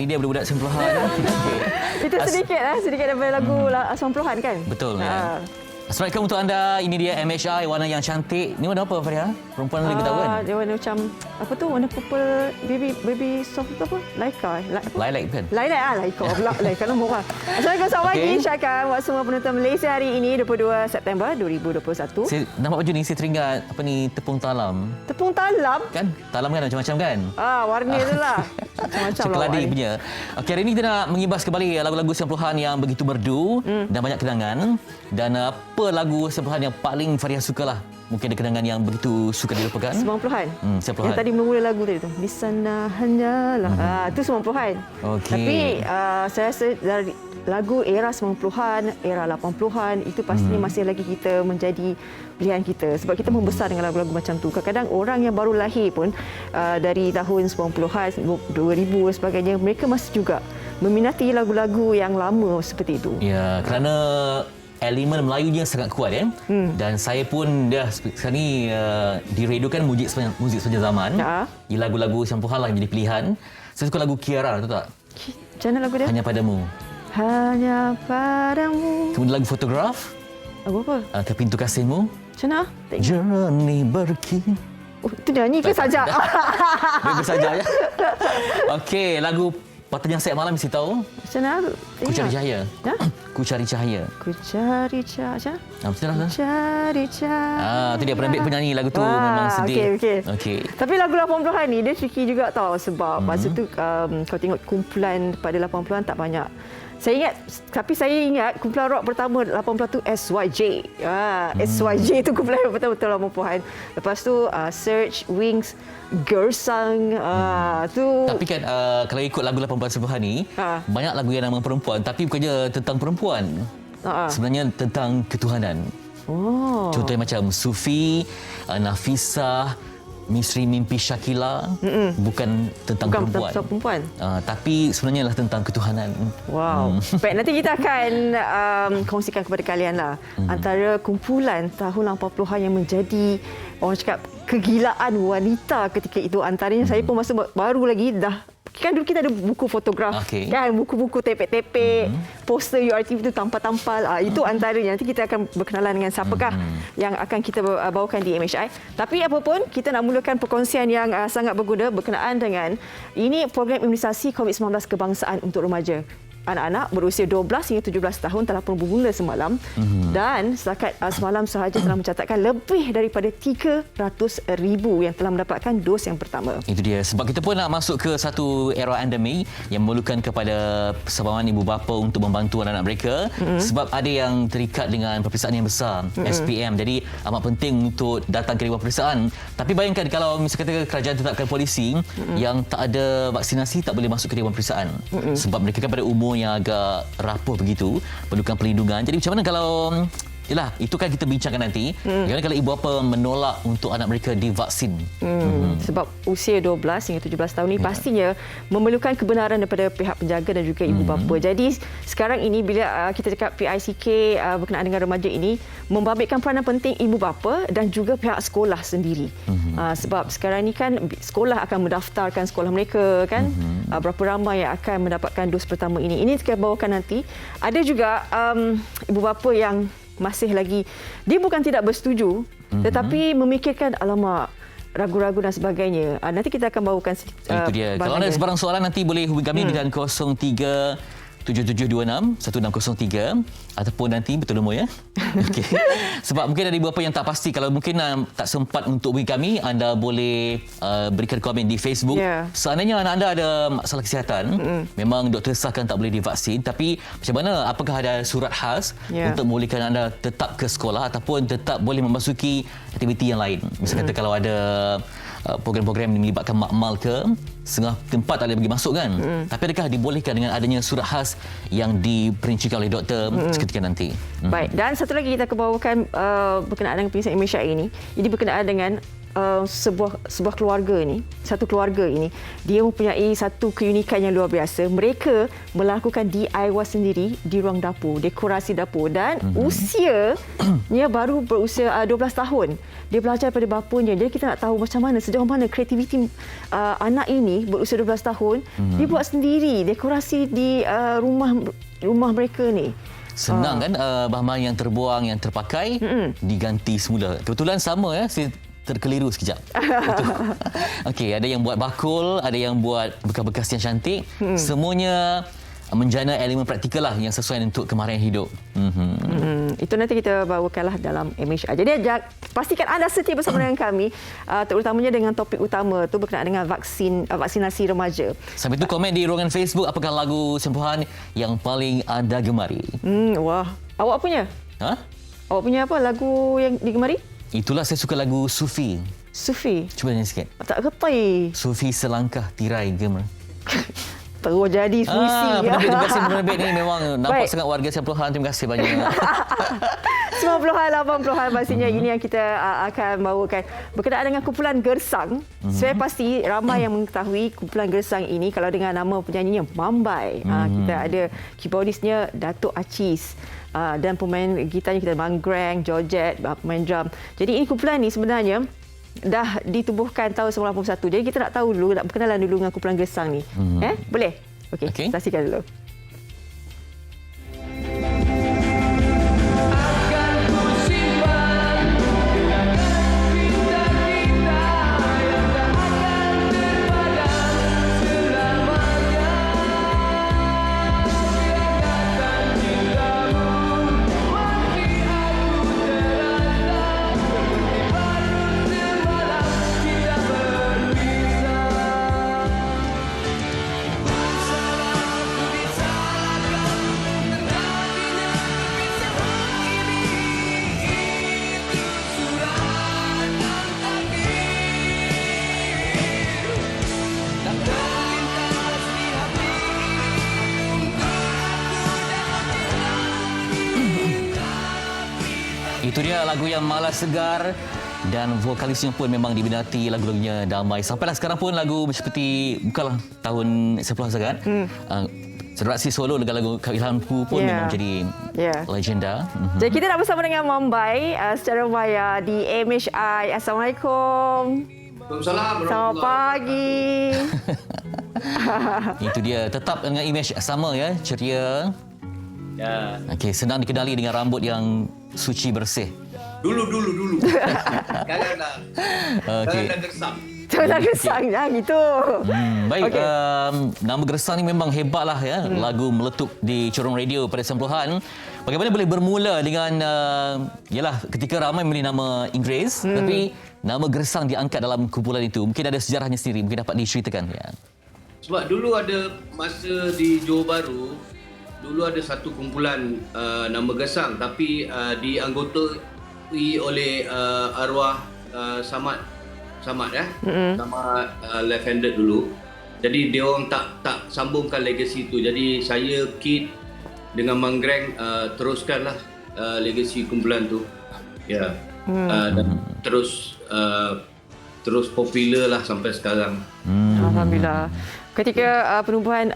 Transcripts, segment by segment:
ini dia budak-budak 90-an. Okay. Itu sedikit daripada lagu 90-an kan? Betul. Assalamualaikum untuk anda. Ini dia MHI, warna yang cantik. Ni warna apa, Faria? Perempuan lagi tahu kan? Dia warna macam apa tu? Warna purple baby soft tu apa? Laika. Lilac kan? Laika pula. Laika nama orang. Assalamualaikum, selamat pagi. Syakkan buat semua penonton Malaysia hari ini 22 September 2021. Saya nampak baju ni, saya teringat apa ni, tepung talam. Tepung talam? Kan? Talam kan macam-macam kan? Warna tu lah. Macam-macam lah. Coklat punya. Okey, hari ini kita nak mengibas kembali lagu-lagu 90-an yang begitu merdu dan banyak kenangan. Dan apa lagu 90-an yang paling Faria sukalah? Mungkin ada kenangan yang begitu suka dilupakan? 90-an. 90-an. Yang tadi mula-mula lagu tadi tu. Di sana hanyalah. Itu 90-an. Okey. Tapi saya rasa dari lagu era 90-an, era 80-an itu pastinya masih lagi kita menjadi pilihan kita sebab kita membesar dengan lagu-lagu macam tu. Kadang-kadang orang yang baru lahir pun dari tahun 90-an, 2000 dan sebagainya, mereka masih juga meminati lagu-lagu yang lama seperti itu. Ya, kerana elemen Melayunya sangat kuat dan saya pun dah sekarang ni di radio kan muzik sepanjang zaman. Di lagu-lagu 90-an lah yang menjadi pilihan. Saya suka lagu Kiara, tahu tak? Macam mana lagu dia? Hanya Padamu. Hanya Padamu. Kemudian lagu Fotograf. Lagu apa? Ke Pintu Kasihmu. Macam mana? Jernih berki. Itu nyanyi ke saja? Dia saja ya. Okey, lagu Patah Siap Malam mesti tahu. Macam mana? Ku Cari Cahaya. Ya? Ku Cari Cahaya. Ku cari cahaya. Betul lah. Cari cahaya. Itu dia Penerbit penyanyi lagu tu memang sedih. Okey. Tapi lagu 80-an ni dia tricky juga tau sebab masa tu kau tengok kumpulan pada 80-an tak banyak. Saya ingat kumpulan rock pertama 80-an tu SYJ. SYJ tu kumpulan betul-betul 80-an. Lepas tu Search, Wings, Gersang tu. Tapi kan kalau ikut lagu 80-an ni banyak lagu yang nama perempuan tapi bukannya tentang perempuan. Sebenarnya tentang ketuhanan. Contohnya macam Sufi, Nafisah, Misteri Mimpi Syakila, bukan tentang perempuan. Tapi sebenarnya adalah tentang ketuhanan. Wow. Baik, nanti kita akan kongsikan kepada kalian lah antara kumpulan tahun 80-an yang menjadi orang cakap kegilaan wanita ketika itu. Antaranya saya pun masa baru lagi dah. Kan dulu kita ada buku fotograf, kan buku-buku tepek-tepek, poster URTV itu tampal-tampal. Itu antaranya. Nanti kita akan berkenalan dengan siapakah yang akan kita bawakan di MHI. Tapi apapun, kita nak mulakan perkongsian yang sangat berguna berkenaan dengan ini program imunisasi COVID-19 kebangsaan untuk remaja. Anak-anak berusia 12 hingga 17 tahun telah pun bermula semalam dan setakat semalam sahaja telah mencatatkan lebih daripada 300,000 yang telah mendapatkan dos yang pertama. Itu dia. Sebab kita pun nak masuk ke satu era endemik yang memerlukan kepada persabaran ibu bapa untuk membantu anak-anak mereka sebab ada yang terikat dengan peperiksaan yang besar, SPM. Jadi amat penting untuk datang ke dewan peperiksaan. Tapi bayangkan kalau misalnya kerajaan tetapkan polisi yang tak ada vaksinasi tak boleh masuk ke dewan peperiksaan sebab mereka kan pada umur yang agak rapuh begitu, perlukan perlindungan. Jadi macam mana kalau itu kan kita bincangkan nanti. Bagaimana kalau ibu bapa menolak untuk anak mereka divaksin? Sebab usia 12 hingga 17 tahun ini pastinya memerlukan kebenaran daripada pihak penjaga dan juga ibu bapa. Jadi sekarang ini bila kita cakap PICK berkenaan dengan remaja ini membabitkan peranan penting ibu bapa dan juga pihak sekolah sendiri. Sebab sekarang ini kan sekolah akan mendaftarkan sekolah mereka kan. Berapa ramai yang akan mendapatkan dos pertama ini. Ini kita bawakan nanti. Ada juga ibu bapa yang masih lagi dia bukan tidak bersetuju tetapi memikirkan alamak ragu-ragu dan sebagainya. Nanti kita akan bawakan itu dia. Kalau ada sebarang soalan nanti boleh hubungi kami dengan 0377261603 ataupun nanti betul nombor ya. Okey. Sebab mungkin ada beberapa yang tak pasti, kalau mungkin tak sempat untuk hubungi kami, anda boleh berikan komen di Facebook. Seandainya anda ada masalah kesihatan, memang doktor sahkan tak boleh divaksin, tapi macam mana, apakah ada surat khas untuk membolehkan anda tetap ke sekolah ataupun tetap boleh memasuki aktiviti yang lain. Misalnya kata kalau ada program-program yang melibatkan makmal ke, setengah tempat tak boleh bagi masuk kan. Tapi adakah dibolehkan dengan adanya surat khas yang diperincikan oleh doktor seketika nanti? Baik, dan satu lagi kita akan bawakan berkenaan dengan pengisian MHI ini. Ini berkenaan dengan sebuah keluarga ni, satu keluarga ini, dia mempunyai satu keunikan yang luar biasa. Mereka melakukan DIY sendiri di ruang dapur, dekorasi dapur, dan usianya baru berusia 12 tahun. Dia belajar daripada bapanya. Jadi kita nak tahu macam mana, sejauh mana kreativiti anak ini berusia 12 tahun, dia buat sendiri dekorasi di rumah mereka ni. Senang kan, bahan-bahan yang terbuang, yang terpakai diganti semula. Kebetulan sama ya, saya terkeliru sekejap. Okey, ada yang buat bakul, ada yang buat bekas-bekas yang cantik. Semuanya menjana elemen praktikal lah yang sesuai untuk kemahiran hidup. Itu nanti kita bawakanlah dalam MHR. Jadi pastikan anda setia bersama dengan kami, terutamanya dengan topik utama tu berkenaan dengan vaksinasi remaja. Sampai tu komen di ruangan Facebook, apakah lagu sempuhan yang paling anda gemari? Wah, awak punya? Ha? Awak punya apa lagu yang digemari? Itulah, saya suka lagu Sufi. Sufi? Cuba nyanyi sikit. Tak ketai. Sufi selangkah tirai gemer. Terus jadi puisi. Penerbit, terima kasih penerbit ni, memang nampak sangat warga 90-an. Terima kasih banyak. 90-an, 80-an pastinya ini yang kita akan bawakan berkenaan dengan kumpulan Gersang. Saya pasti ramai yang mengetahui kumpulan Gersang ini kalau dengan nama penyanyinya Mambai. Kita ada keyboardisnya Datuk Acis. Dan pemain gitarnya kita Mangrang, Georgette, pemain drum. Jadi ini kumpulan ni sebenarnya dah ditubuhkan tahun 1991. Jadi kita nak tahu dulu, nak berkenalan dulu dengan kumpulan Gersang ni. Boleh? Okey, saksikan dulu. Itu dia lagu yang malas segar dan vokalisnya pun memang diminati, lagu-lagunya damai. Sampailah sekarang pun lagu seperti bukanlah tahun 10 sangat. Selebrasi solo dengan lagu Kak Ilhamku pun memang jadi legenda. Jadi kita nak bersama dengan Mambai secara maya di MHI. Assalamualaikum. Waalaikumsalam. Selamat pagi. Itu dia, tetap dengan imej sama ya, ceria. Ya. Okey, senang dikenali dengan rambut yang suci bersih. Dulu. Sekarang dah. Okey. Sekarang dah gersang. Jangan Gersang ya gitu. Baik, nama Gersang ni memang hebatlah ya. Lagu meletup di corong radio pada 90-an. Bagaimana boleh bermula dengan yalah, ketika ramai memberi nama Inggeris, tapi nama Gersang diangkat dalam kumpulan itu. Mungkin ada sejarahnya sendiri, mungkin dapat diceritakan ya. Sebab dulu ada masa di Johor Bahru, dulu ada satu kumpulan nama Gersang, tapi dianggotai oleh arwah Samad Samad left-handed dulu. Jadi dia orang tak sambungkan legasi itu. Jadi saya, Kid dengan Mangrang teruskanlah legasi kumpulan tu. Ya. Dan terus popular lah sampai sekarang. Alhamdulillah. Ketika penubuhan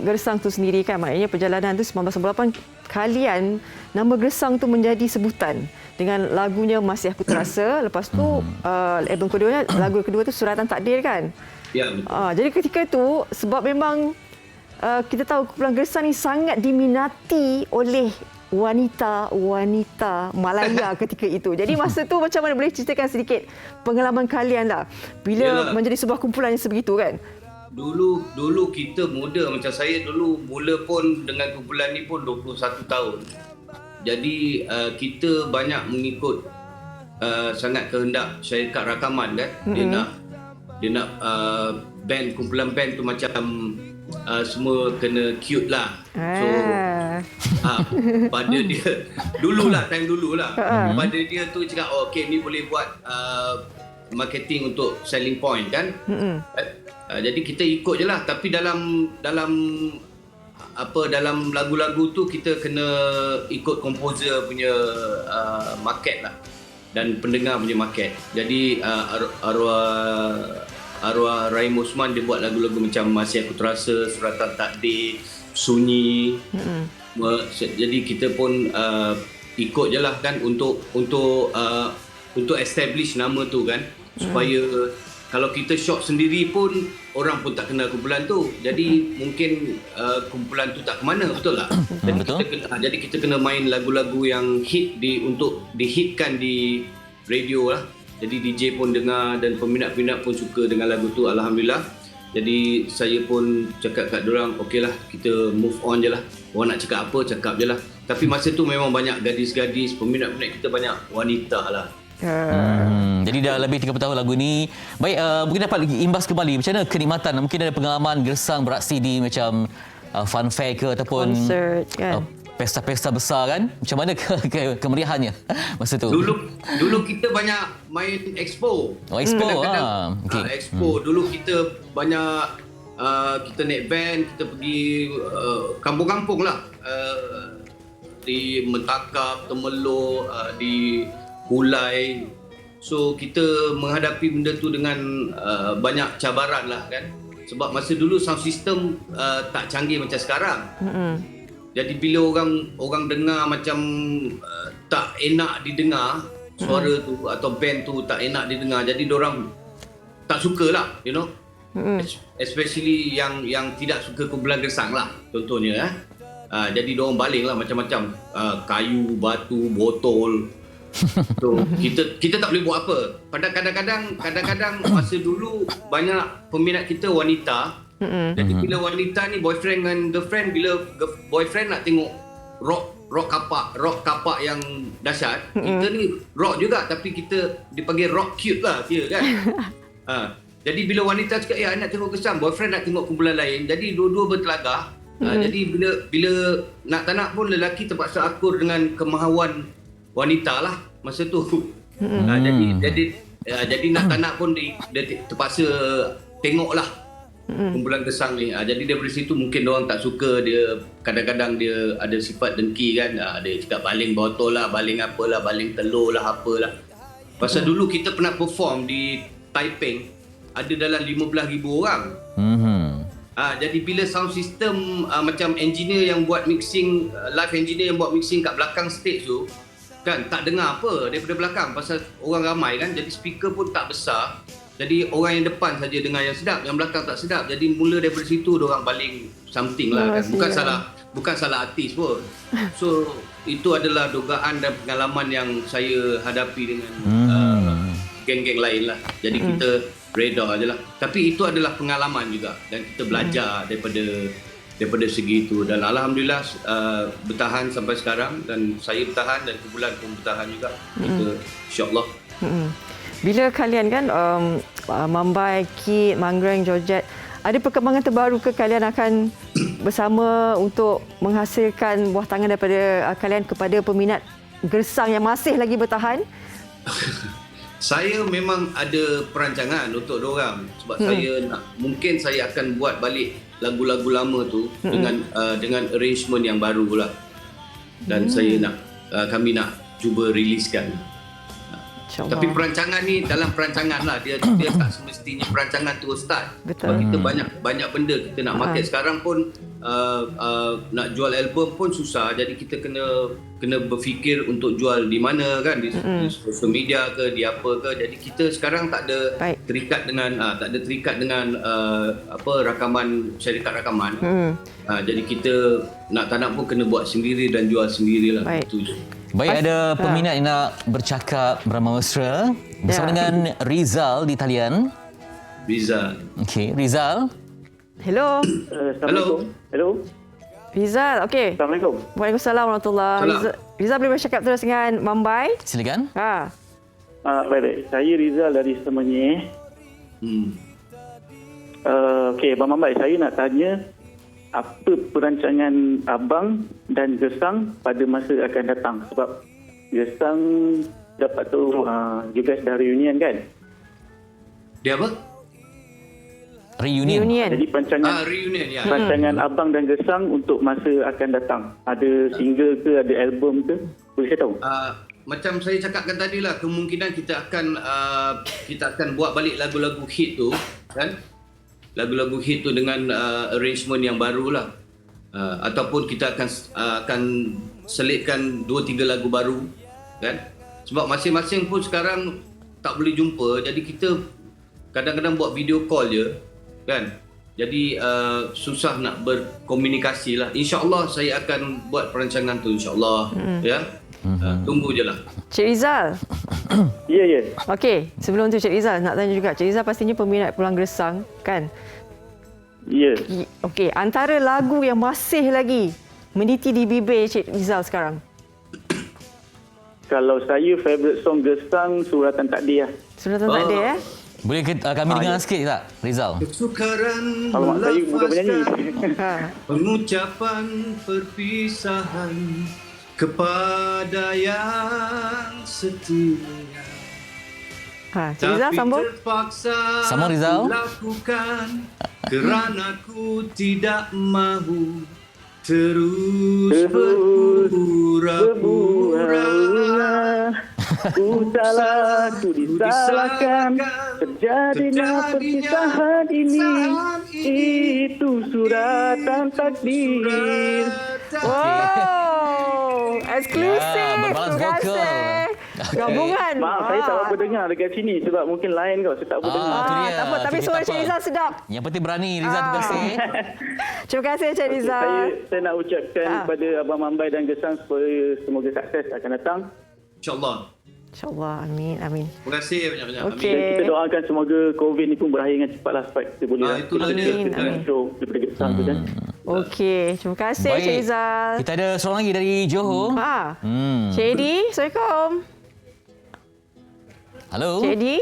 Gersang tu sendiri kan, maknanya perjalanan tu 1998, kalian nama Gersang tu menjadi sebutan dengan lagunya Masih Aku Terasa. Lepas tu album keduanya, lagu kedua tu Suratan Takdir kan. Ya, betul. Jadi ketika itu, sebab memang kita tahu kumpulan Gersang ni sangat diminati oleh wanita Malaya ketika itu. Jadi masa tu macam mana, boleh ceritakan sedikit pengalaman kalian lah bila menjadi sebuah kumpulan yang sebegitu kan? Dulu kita muda, macam saya dulu mula pun dengan kumpulan ni pun 21 tahun. Jadi kita banyak mengikut sangat kehendak syarikat rakaman kan. Dia nak band, kumpulan band tu macam semua kena cute lah. So pada dia time dulu lah. Pada dia tu cakap okey, ni boleh buat marketing untuk selling point kan. Jadi kita ikut je lah. Tapi dalam lagu-lagu tu kita kena ikut komposer punya market lah. dan pendengar punya market. Jadi arwah Rahim Osman dia buat lagu-lagu macam Masih Aku Terasa, Suratan Takdir, Sunyi. Jadi kita pun ikut je lah kan untuk establish nama tu kan, supaya kalau kita shock sendiri pun orang pun tak kenal kumpulan tu. Jadi mungkin kumpulan tu tak ke mana, betul tak? Jadi kita kena main lagu-lagu yang hit untuk dihitkan di radio lah. Jadi DJ pun dengar dan peminat-peminat pun suka dengan lagu tu, alhamdulillah. Jadi saya pun cakap kat diorang, okeylah kita move on je lah. Orang nak cakap apa, cakap je lah. Tapi masa tu memang banyak gadis-gadis, peminat-peminat kita banyak wanita lah. Jadi dah lebih 30 tahun lagu ni. Baik, mungkin dapat imbas kembali macam mana kenikmatan, mungkin ada pengalaman gersang beraksi di macam fun fair ke ataupun konsert kan, pesta-pesta besar kan, macam mana kemeriahannya masa tu? Dulu kita banyak main expo. Expo. Okay. Expo dulu kita banyak kita naik van, kita pergi kampung-kampung lah, di Mentakap, Temelloh, di Hulai. So kita menghadapi benda tu dengan banyak cabaran lah kan. Sebab masa dulu sound system tak canggih macam sekarang. Jadi bila orang dengar macam tak enak didengar suara tu atau band tu tak enak didengar, jadi diorang tak suka lah, you know. Especially yang tidak suka kumpulan gersang lah contohnya. Jadi diorang baling lah macam-macam, kayu, batu, botol. So kita tak boleh buat apa. Kadang-kadang masa dulu banyak peminat kita wanita. Jadi bila wanita ni boyfriend dengan girlfriend, bila boyfriend nak tengok rock kapak yang dahsyat, kita ni rock juga tapi kita dipanggil rock cute lah dia kan. Jadi bila wanita cakap I nak tengok gersang, boyfriend nak tengok kumpulan lain, jadi dua-dua bertelagah. Jadi bila nak tak nak pun lelaki terpaksa akur dengan kemahuan wanita lah masa tu. Jadi nak tak nak pun dia terpaksa tengok lah kumpulan gersang ni. Jadi daripada situ mungkin orang tak suka, dia kadang-kadang dia ada sifat dengki kan. Dia cakap baling botol lah, baling apalah, baling telur lah, apalah. Pasal dulu kita pernah perform di Taiping, ada dalam 15,000 orang. Jadi bila sound system macam engineer yang buat mixing, live engineer yang buat mixing kat belakang stage tu kan, tak dengar apa daripada belakang pasal orang ramai kan. Jadi speaker pun tak besar. Jadi orang yang depan saja dengar yang sedap, yang belakang tak sedap. Jadi mula daripada situ diorang baling something lah kan. Bukan salah artis pun. So itu adalah dugaan dan pengalaman yang saya hadapi dengan geng-geng lain lah. Jadi kita reda je lah. Tapi itu adalah pengalaman juga dan kita belajar daripada segi itu. Dan alhamdulillah bertahan sampai sekarang, dan saya bertahan dan kumpulan pun bertahan juga. Kita insya-Allah. Bila kalian kan Mambai, Kid, Mangreng, Georgette, ada perkembangan terbaru ke kalian akan bersama untuk menghasilkan buah tangan daripada kalian kepada peminat gersang yang masih lagi bertahan? Saya memang ada perancangan untuk diorang sebab mungkin saya akan buat balik lagu-lagu lama tu dengan arrangement yang baru lah. Dan kami nak cuba riliskan. Tapi perancangan ni dalam perancangan lah, dia tak semestinya perancangan tu start. Sebab kita banyak benda kita nak market. Sekarang pun nak jual album pun susah, jadi kita kena berfikir untuk jual di mana kan, di social media ke, di apa ke. Jadi kita sekarang tak ada terikat dengan rakaman, syarikat rakaman. Jadi kita nak tak nak pun kena buat sendiri dan jual sendirilah. Itu je. Baik, ada peminat yang nak bercakap beramah mesra bersama dengan Rizal di talian. Rizal. Okey, Rizal. Hello. Hello. Rizal, okey. Assalamualaikum. Waalaikumsalam warahmatullahi. Rizal boleh bercakap terus dengan Mambai? Silakan. Baik. Saya Rizal dari Semenyih. Okey, Abang Mambai, saya nak tanya apa perancangan abang dan gersang pada masa akan datang, sebab gersang dapat tahu you guys dah reunion kan? Dia apa? Reunion. Jadi reunion ya. Perancangan abang dan gersang untuk masa akan datang, ada single ke, ada album ke, boleh saya tahu? macam saya cakapkan tadi lah, kemungkinan kita akan buat balik lagu-lagu hit tu kan, lagu-lagu hit tu dengan arrangement yang baru lah, ataupun kita akan selitkan 2-3 lagu baru kan, sebab masing-masing pun sekarang tak boleh jumpa, jadi kita kadang-kadang buat video call je kan, jadi susah nak berkomunikasi lah. InsyaAllah saya akan buat perancangan tu insyaAllah. Ya. Tunggu je lah. Cik Rizal. Ya. Okey, sebelum tu Cik Rizal nak tanya juga. Cik Rizal pastinya peminat Pulang Gersang kan? Ya. Okey, antara lagu yang masih lagi meniti di bibir Cik Rizal sekarang? Kalau saya favourite song Gersang Suratan Takdir lah. Suratan Takdir Boleh kami dengar sikit tak, Rizal? Kesukaran Alamak, saya bukan penyanyi. pengucapan perpisahan kepada yang setia. Cik Rizal sambung. Terpaksa Sambung, Rizal. lakukan kerana ku tidak mahu terus berpura-pura. Ku salah, ku disalahkan. Terjadinya perpisahan ini, itu suratan takdir. Wow, eksklusif. Ya, berbalas Terima vokal. kasih. Gabungan. Maaf, saya tak apa dengar dekat sini sebab mungkin lain kau. Saya tak apa dengar. tu dia. Tak apa, tapi Itu suara tak Cik apa. Rizal sedap. Yang penting berani, Rizal. Terima kasih. Terima kasih Cik Rizal. Saya nak ucapkan kepada Abang Mambai dan Gesang supaya semoga sukses akan datang. InsyaAllah. InsyaAllah, amin, amin. Terima kasih banyak-banyak. Okey. Dan kita doakan semoga COVID ni pun berakhir dengan cepatlah supaya kita boleh itulah dia. Amin. show daripada Gesang tu kan. Okey, terima kasih Cik Rizal. Kita ada seorang lagi dari Johor. Cik Edi, Assalamualaikum. Halo. Cik Edi.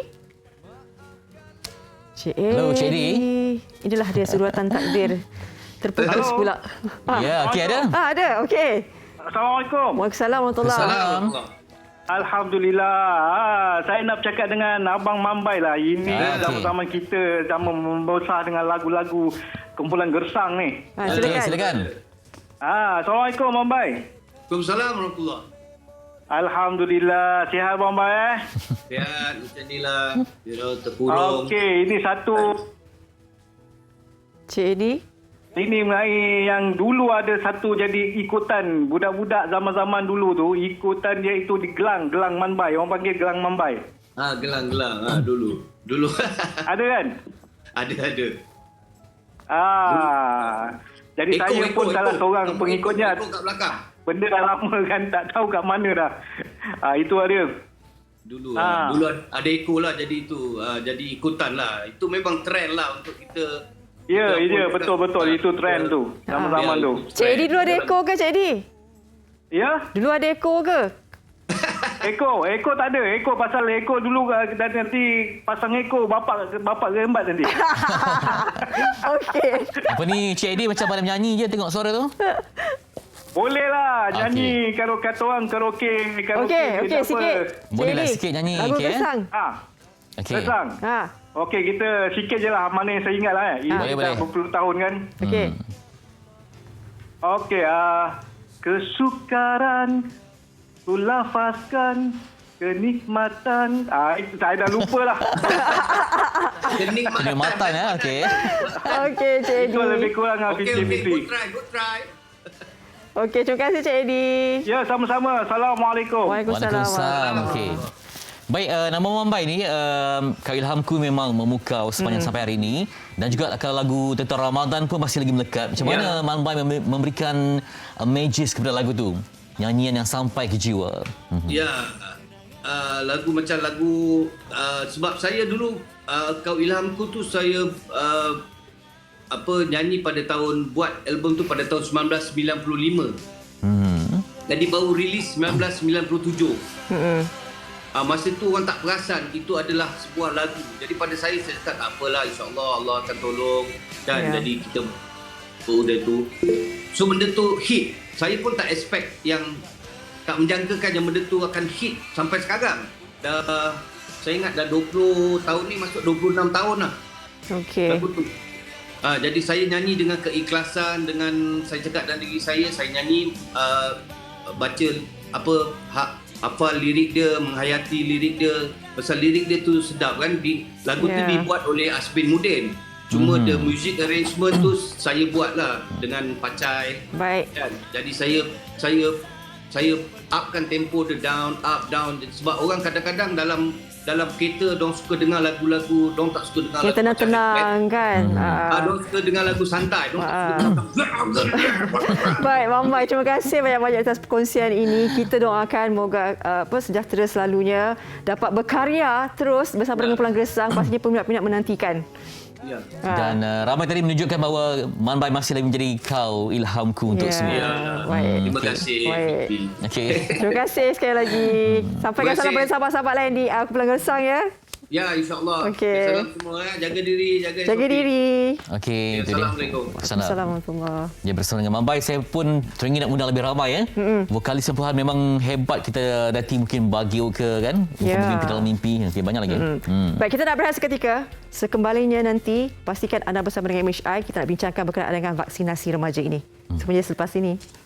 Cik Edi. Halo, Cik Edi. Inilah dia suratan takdir. Terputus pula. Ya, okey ada. Ada, okey. Assalamualaikum. Waalaikumsalam warahmatullahi Assalamualaikum. Alhamdulillah. Saya nak bercakap dengan Abang Mambai lah. Ini okey. zaman-zaman kita zaman membesar dengan lagu-lagu kumpulan Gersang ni. Okey, silakan. Assalamualaikum Mambai. Waalaikumsalam warahmatullahi. Alhamdulillah. Sihat Mambai Sihat, macam ni lah. Terpurung. Okey, ini satu. Cik Edi. Ini mengenai yang dulu ada satu jadi ikutan budak-budak zaman-zaman dulu tu, ikutan dia itu di Gelang Mambai. Orang panggil Gelang Mambai. Gelang. Dulu. Ada kan? Ada. Jadi saya pun salah seorang pengikutnya. Eko kat belakang. Benda dah lama kan, tak tahu kat mana dah. Itu ada. Dulu ada Eko lah, jadi itu. Jadi ikutan lah. Itu memang trend lah untuk kita. Ya, betul-betul. Itu trend tu. Zaman-zaman tu. Cik Edi dulu ada ekor ke Cik Edi? Ya? Dulu ada ekor ke? Eko tak ada. Eko pasal Eko dulu dan nanti pasang Eko bapak rembat nanti. Okey. Apa ni, Cik Edi macam pandai menyanyi je tengok suara tu. Boleh lah nyanyi kalau kata orang karaoke. Okey, sikit. Boleh lah Cik Edi, sikit nyanyi, Lagu okey, Gersang. Okey. Gersang. Okey, kita sikit je lah mana yang saya ingat lah. Ini Boleh. dah berpuluh tahun kan. Okey. Okey, kesukaran ku lafazkan kenikmatan. Itu saya dah lupa lah. Kenikmatan okey. Okey Cik Edi. Itu lebih kurang Okey, 50-50. good try. Okey, terima kasih Cik Edi. Ya, sama-sama. Assalamualaikum. Waalaikumsalam. Okey. Baik, nama Mambai ni, Kak Ilhamku memang memukau sepanjang sampai hari ini. Dan juga kalau lagu tentang Ramadan pun masih lagi melekat. Macam mana Mambai memberikan magis kepada lagu tu? Nyanyian yang sampai ke jiwa. Ya, lagu macam lagu sebab saya dulu Kau Ilhamku tu saya nyanyi pada tahun, buat album tu pada tahun 1995. Jadi baru rilis 1997. Masa tu orang tak perasan itu adalah sebuah lagu. Jadi pada saya cakap tak apalah, insya-Allah Allah akan tolong dan jadi kita benda tu. So benda tu hit. Saya pun tak expect tak menjangkakan yang benda tu akan hit sampai sekarang. Saya ingat dah 20 tahun ni masuk 26 tahun lah. Okey. Lagu tu. Jadi saya nyanyi dengan keikhlasan, dengan saya cakap dalam diri saya nyanyi baca hafal lirik dia, menghayati lirik dia. Pasal lirik dia tu sedap kan. Lagu tu dibuat oleh Asbin Mudin. Cuma the music arrangement tu saya buat lah dengan Pacai. Baik. Kan? Jadi saya upkan tempo dia, down, up, down. Sebab orang kadang-kadang dalam kereta dong suka dengar lagu-lagu, dong tak suka dengar lagu tenang-tenang kan. dong suka dengar lagu santai, dong tak suka dengar. Baik, Mambai, terima kasih banyak-banyak atas perkongsian ini. Kita doakan moga sejahtera selalunya, dapat berkarya terus bersama dengan Pulang Gersang. Pastinya peminat-peminat menantikan. Ya. Dan ramai tadi menunjukkan bahawa Man Bai masih lagi menjadi kau ilhamku untuk semua. Baik. Terima kasih. Baik. Okey. Terima kasih sekali lagi. Sampaikan salam pada sahabat-sahabat lain di Pulang Gersang ya. Ya, insya-Allah. Okey. Salam semua ya. Jaga diri, Jaga diri. Okey, itu dia. Assalamualaikum. Assalamualaikum. Ya, bersama dengan Man Bai, saya pun teringin nak undang lebih ramai. Vokalis sempuhan memang hebat. Kita nanti mungkin bagi ke kan. Mungkin ke dalam mimpi. Nanti banyak lagi. Baik, kita nak berehat seketika. Sekembalinya nanti, pastikan anda bersama dengan MHI. Kita nak bincangkan berkenaan dengan vaksinasi remaja ini. Semuanya selepas ini.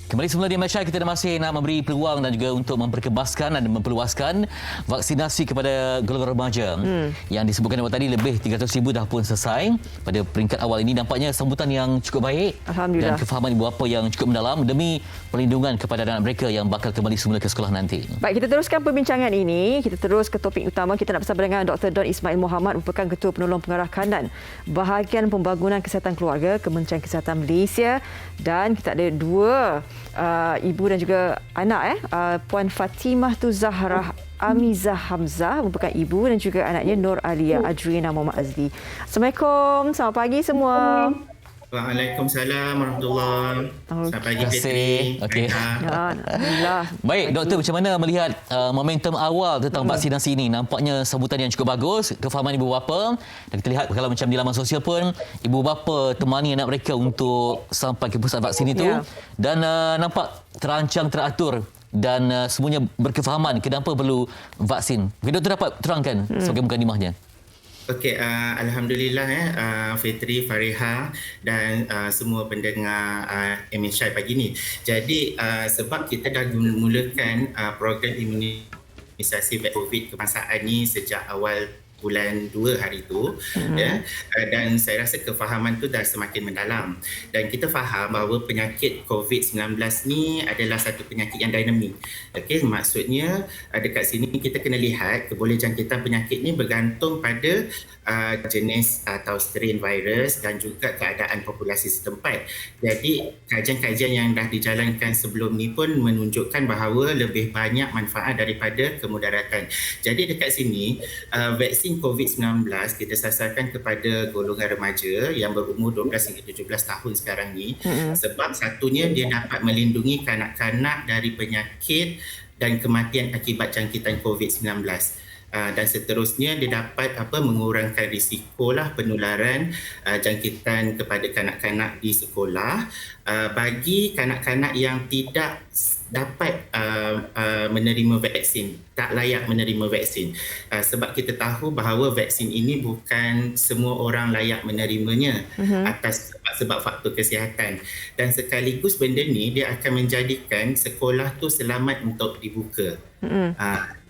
Kembali semula di Malaysia, kita masih nak memberi peluang dan juga untuk memperkebaskan dan memperluaskan vaksinasi kepada golongan remaja. Yang disebutkan tadi lebih 300,000 dah pun selesai. Pada peringkat awal ini nampaknya sambutan yang cukup baik. Alhamdulillah. Dan kefahaman ibu bapa yang cukup mendalam demi perlindungan kepada anak mereka yang bakal kembali semula ke sekolah nanti. Baik, kita teruskan perbincangan ini. Kita terus ke topik utama. Kita nak bersama dengan Dr. Don Ismail Muhammad, merupakan Ketua Penolong Pengarah Kanan Bahagian Pembangunan Kesihatan Keluarga Kementerian Kesihatan Malaysia. Dan kita ada dua ibu dan juga anak Puan Fatimah Zahrah Amizah Hamzah, merupakan ibu, dan juga anaknya Nur Alia Adriana Muhammad Azli. Assalamualaikum, selamat pagi semua. Waalaikumsalam warahmatullahi. Selamat pagi Fitri. Okey. Alhamdulillah. Baik, doktor, macam mana melihat momentum awal tentang vaksinasi ini? Nampaknya sambutan yang cukup bagus, kefahaman ibu bapa. Dan kita lihat kalau macam di laman sosial pun, ibu bapa temani anak mereka untuk sampai ke pusat vaksin itu. Dan nampak terancang, teratur dan semuanya berkefahaman kenapa perlu vaksin. Mungkin doktor dapat terangkan sebagai mukadimahnya. Okey, alhamdulillah Fitri, Fariha dan semua pendengar MHI pagi ni. Jadi sebab kita dah memulakan program imunisasi COVID kebangsaan ni sejak awal bulan 2 hari tu, ya, dan saya rasa kefahaman tu dah semakin mendalam, dan kita faham bahawa penyakit COVID-19 ni adalah satu penyakit yang dinamik. Okey, maksudnya dekat sini kita kena lihat kebolehjangkitan penyakit ni bergantung pada jenis atau strain virus dan juga keadaan populasi setempat. Jadi kajian-kajian yang dah dijalankan sebelum ni pun menunjukkan bahawa lebih banyak manfaat daripada kemudaratan. Jadi dekat sini vaksin COVID-19 kita sasarkan kepada golongan remaja yang berumur 12 hingga 17 tahun sekarang ni, sebab satunya dia dapat melindungi kanak-kanak dari penyakit dan kematian akibat jangkitan COVID-19. Dan seterusnya dia dapat mengurangkan risikolah penularan jangkitan kepada kanak-kanak di sekolah bagi kanak-kanak yang tidak dapat menerima vaksin, tak layak menerima vaksin. Sebab kita tahu bahawa vaksin ini bukan semua orang layak menerimanya atas sebab faktor kesihatan, dan sekaligus benda ni dia akan menjadikan sekolah tu selamat untuk dibuka.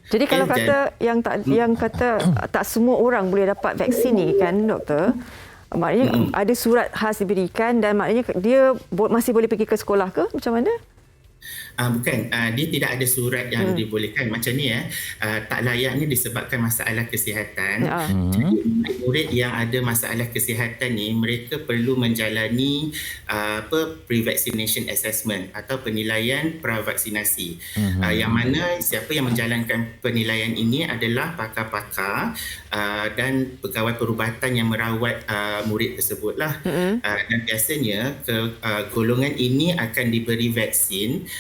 Jadi kalau kata yang kata tak semua orang boleh dapat vaksin ni kan doktor, maknanya ada surat khas diberikan dan maknanya dia masih boleh pergi ke sekolah ke, macam mana? Bukan, dia tidak ada surat yang dibolehkan macam ni tak layaknya disebabkan masalah kesihatan. Jadi murid yang ada masalah kesihatan ni, mereka perlu menjalani pre-vaccination assessment atau penilaian pravaksinasi. Yang mana siapa yang menjalankan penilaian ini adalah pakar-pakar dan pegawai perubatan yang merawat murid tersebutlah. Dan biasanya golongan ini akan diberi vaksin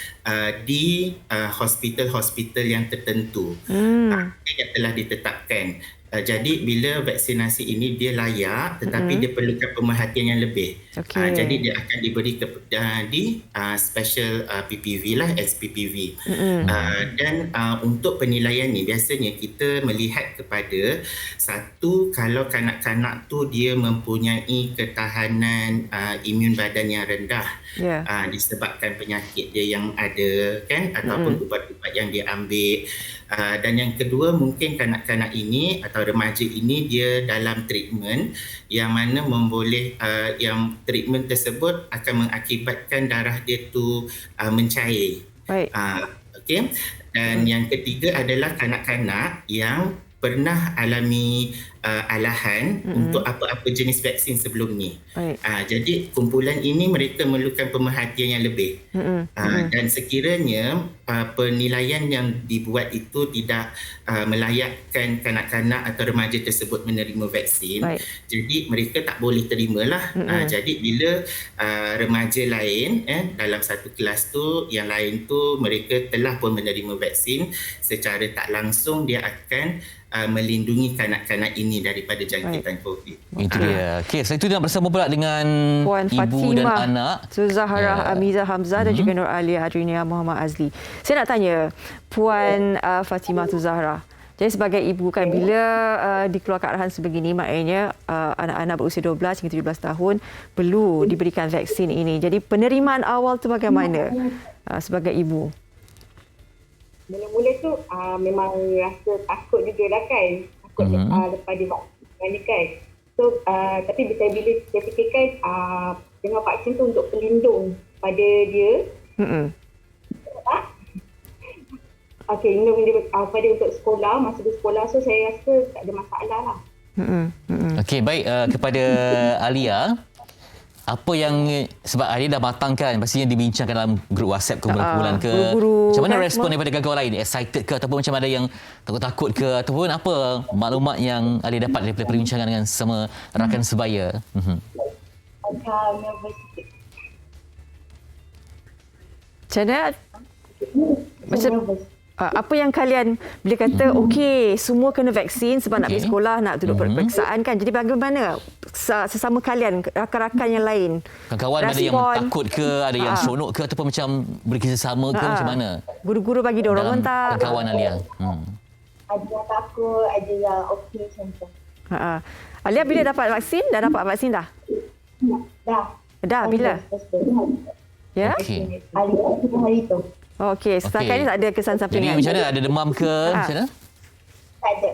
di hospital-hospital yang tertentu. yang telah ditetapkan. Jadi bila vaksinasi ini dia layak tetapi dia perlukan pemerhatian yang lebih. Jadi dia akan diberi di special PPV lah, SPPV. Dan untuk penilaian ni biasanya kita melihat kepada satu, kalau kanak-kanak tu dia mempunyai ketahanan imun badan yang rendah disebabkan penyakit dia yang ada kan, ataupun ubat-ubat yang dia ambil. Dan yang kedua, mungkin kanak-kanak ini atau remaja ini dia dalam treatment yang mana yang treatment tersebut akan mengakibatkan darah dia tu mencair. Baik. Okey. Dan yang ketiga adalah kanak-kanak yang pernah alami alahan untuk apa-apa jenis vaksin sebelum ni. Jadi kumpulan ini mereka memerlukan pemerhatian yang lebih. Dan sekiranya penilaian yang dibuat itu tidak melayakkan kanak-kanak atau remaja tersebut menerima vaksin, jadi mereka tak boleh terimalah. Jadi bila remaja lain dalam satu kelas tu, yang lain tu mereka telah pun menerima vaksin, secara tak langsung dia akan melindungi kanak-kanak ini daripada jangkitan COVID. Itu dia. Okey, selain itu nak bersama pula dengan Puan ibu dan Fatimah anak. Zahra Amizah Hamzah dan juga Nur Alia Adrinia Muhammad Azli. Saya nak tanya Puan Fatimah Zahra. Jadi sebagai ibu kan, bila dikeluarkan arahan sebegini, maknanya anak-anak berusia 12 hingga 17 tahun perlu diberikan vaksin ini. Jadi penerimaan awal tu bagaimana sebagai ibu? Mula-mula tu memang rasa takut jugalah kan. Takut lepas divaksin kan. So tapi bila saya fikirkan dengan vaksin tu untuk pelindung pada dia. Okey, pada untuk sekolah, masa di sekolah, so saya rasa tak ada masalah lah. Okey, baik, kepada Alia, apa yang, sebab Alia dah matangkan, pastinya dibincangkan dalam grup WhatsApp kumpulan ke, macam mana respon daripada kawan-kawan lain? Excited ke ataupun macam ada yang takut-takut ke, ataupun apa maklumat yang Alia dapat daripada perbincangan dengan sama rakan sebaya? Macam mana? Macam apa yang kalian bila kata okey semua kena vaksin sebab nak pergi sekolah, nak duduk peperiksaan kan, jadi bagaimana sesama kalian, rakan-rakan yang lain, kawan-kawan ada yang takut ke, ada yang seronok ke, ataupun macam berkisahsama ke, macam mana guru-guru bagi dorongan tak kawan Alia? Ada yang takut, ada yang okey macam tu. Alia bila dapat vaksin? Dah dapat vaksin dah? Dah bila? Ya? Okey. Hari tu. Okey, setakat ni tak ada kesan sampingan. Jadi macam mana? Ada demam ke? Macam mana? Tak ada.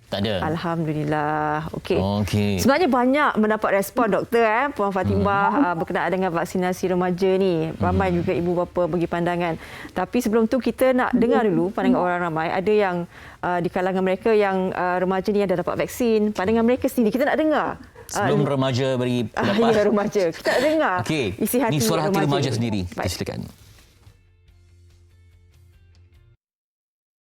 Tak ada. Alhamdulillah. Okey. Sebenarnya banyak mendapat respon doktor Puan Fatimah berkenaan dengan vaksinasi remaja ni. Ramai juga ibu bapa bagi pandangan. Tapi sebelum tu kita nak dengar dulu pandangan orang ramai. Ada yang di kalangan mereka yang remaja ni yang dah dapat vaksin. Pandangan mereka sendiri kita nak dengar. Sebelum remaja beri pendapat. Ya, remaja. Kita nak dengar isi hati ni suara hati remaja sendiri. Baik. Silakan.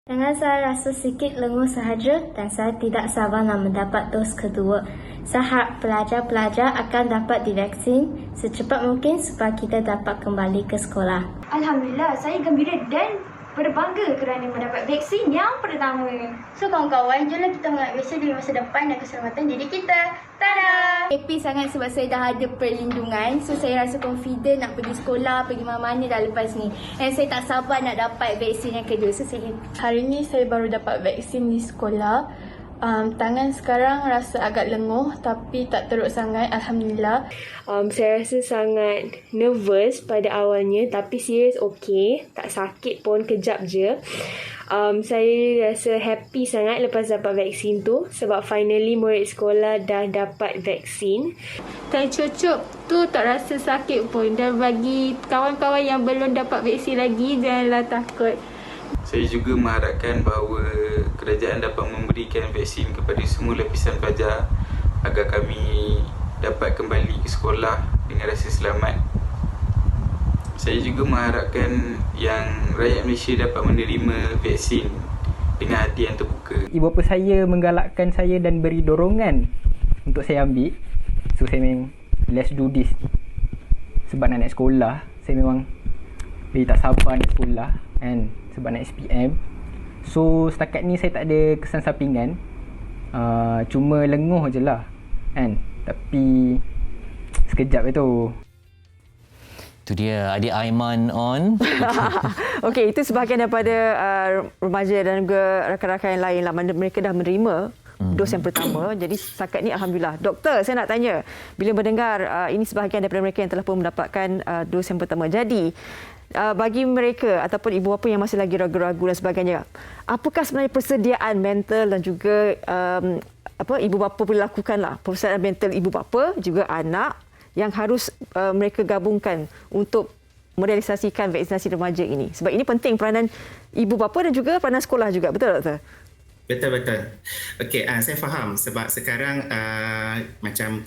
Dengan saya rasa sikit lenguh sahaja dan saya tidak sabar nak mendapat dos kedua. Saya harap pelajar-pelajar akan dapat divaksin secepat mungkin supaya kita dapat kembali ke sekolah. Alhamdulillah, saya gembira dan berbangga kerana mendapat vaksin yang pertama. So kawan-kawan, jomlah kita mengambil vaksin demi masa depan dan keselamatan diri kita. Tada! Happy sangat sebab saya dah ada perlindungan. So saya rasa confident nak pergi sekolah, pergi mana-mana dah lepas ni. Dan saya tak sabar nak dapat vaksin yang kedua. So saya happy. Hari ni saya baru dapat vaksin di sekolah. Tangan sekarang rasa agak lenguh tapi tak teruk sangat, Alhamdulillah. Saya rasa sangat nervous pada awalnya tapi serius okey, tak sakit pun, kejap je. Saya rasa happy sangat lepas dapat vaksin tu sebab finally murid sekolah dah dapat vaksin. Tai cucuk tu tak rasa sakit pun, dan bagi kawan-kawan yang belum dapat vaksin lagi, janganlah takut. Saya juga mengharapkan bahawa kerajaan dapat memberikan vaksin kepada semua lapisan pelajar agar kami dapat kembali ke sekolah dengan rasa selamat. Saya juga mengharapkan yang rakyat Malaysia dapat menerima vaksin dengan hati yang terbuka. Ibu bapa saya menggalakkan saya dan beri dorongan untuk saya ambil. So saya memang let's do this. Sebab nak naik sekolah, saya memang tak sabar nak sekolah kan. Sebab nak SPM. So setakat ni saya tak ada kesan sampingan. Cuma lenguh je lah kan. Tapi sekejap itu. Itu dia adik Aiman on. Okey, itu sebahagian daripada remaja dan juga rakan-rakan yang lain lah. Mereka dah menerima dos yang pertama. Jadi setakat ni alhamdulillah. Doktor, saya nak tanya, bila mendengar ini sebahagian daripada mereka yang telah pun mendapatkan dos yang pertama. Jadi bagi mereka ataupun ibu bapa yang masih lagi ragu-ragu dan sebagainya, apakah sebenarnya persediaan mental dan juga ibu bapa boleh lakukanlah persediaan mental ibu bapa juga anak yang harus mereka gabungkan untuk merealisasikan vaksinasi remaja ini. Sebab ini penting peranan ibu bapa dan juga peranan sekolah juga. Betul, Doktor? Betul. Okey, saya faham sebab sekarang macam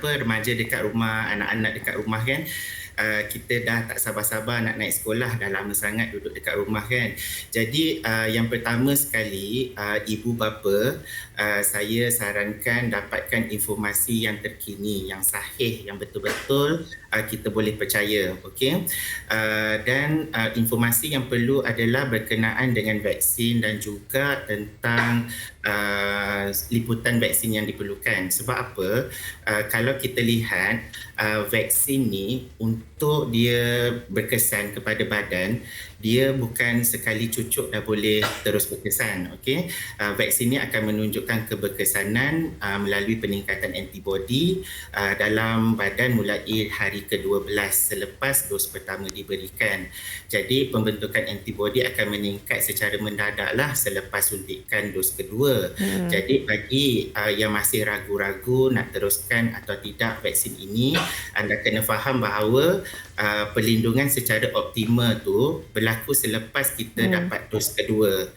remaja dekat rumah, anak-anak dekat rumah kan, kita dah tak sabar-sabar nak naik sekolah, dah lama sangat duduk dekat rumah kan. Jadi yang pertama sekali, ibu bapa, saya sarankan dapatkan informasi yang terkini, yang sahih, yang betul-betul kita boleh percaya. Okey. Dan informasi yang perlu adalah berkenaan dengan vaksin dan juga tentang liputan vaksin yang diperlukan. Sebab apa? Kalau kita lihat vaksin ni untuk dia berkesan kepada badan, dia bukan sekali cucuk dah boleh terus berkesan. Okey. Vaksin ni akan menunjukkan keberkesanan melalui peningkatan antibodi dalam badan mulai hari ke-12 selepas dos pertama diberikan. Jadi pembentukan antibodi akan meningkat secara mendadaklah selepas suntikan dos kedua. Jadi bagi yang masih ragu-ragu nak teruskan atau tidak vaksin ini, anda kena faham bahawa perlindungan secara optimal tu berlaku selepas kita dapat dos kedua.